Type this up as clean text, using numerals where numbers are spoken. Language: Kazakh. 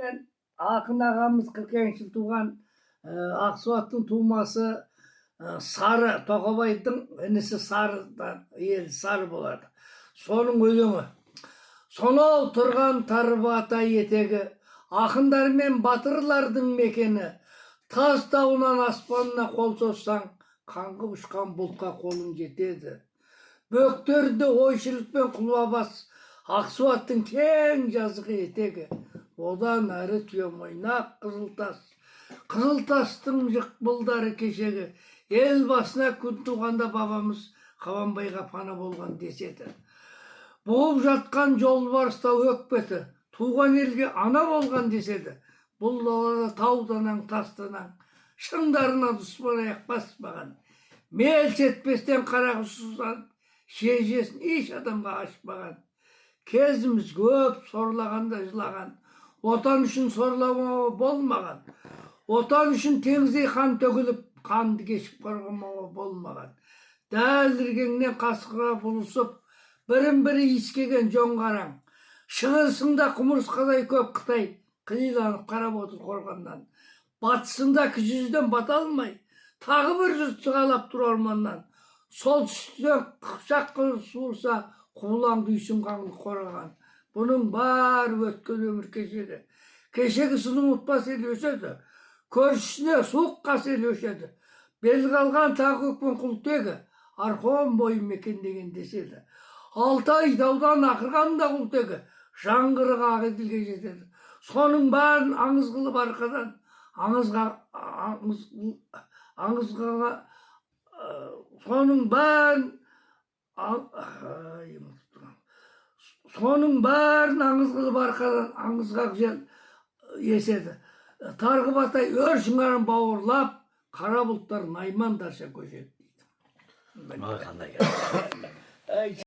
менен Акын агамыз 40 жыл туған Аксубаттың тумасы Сары, Тоқабайдың інісі Сарыдан, ел Сары болады. Соның өлеңі. Сонау тұрған Тарбата етегі, ақындар мен батырлардың мекені, тас тауынан аспанына қол созсаң, қаңғып ұшқан бұлтқа қолың жетеді. Бөктерді ойшылықпен құлабас, Ақсуаттың кең жазығы етегі, одан әрі Түйемойнақ Қызылтас. Қызылтастың жықпылдары кешегі, ел басына күн туғанда бабамыз Қабанбайға пана болған деседі. Буып жатқан жолбарыстау өкпеті, туған елге ана болған деседі. Бұл далада тауданан, тастынан, шыңдарына дұспан аяқ баспаған. Мелс етпестен қарағұсыздан, шежесін еш адамға ашпаған. Кезіміз көп сорлағанда жылаған, отан үшін сорламауы болмаған. Отан үшін теңіздей қан төгіліп, қанды кешіп қорғамауы болмаған. Дәл іргеңнен қасқыра бұлысып, бірін-бірі иіскеген жоңғараң. Шығысыңда құмырсқадай көп Қытай, қиланып қарап отыр қорғаннан. Батысыңда кіші бата алмай, тағы бір жұрт сығалап тұр орманнан. Солтүстіктен қыпшақ қылып суырса, құбылаң дүйсін қаңлық қорған. Бұның бар өткен өмір кешегі. Кешегі сының ұтпас ел өседі. Көршісіне суық қас ел өшеді. Бел қалған тағы өкпен құлтегі, Архон бойы мекендеген деседі. Алтай даудан ақырғанда құлтегі, жаңғырық ағеділге жетеді. Соның барын аңыз қылып арқадан, соның барын аңыз қылып арқадан, аңызға жел еседі. Тарғыбатай өр шыңарын бауырлап, қара бұлттар наймандарша көшеді дейді.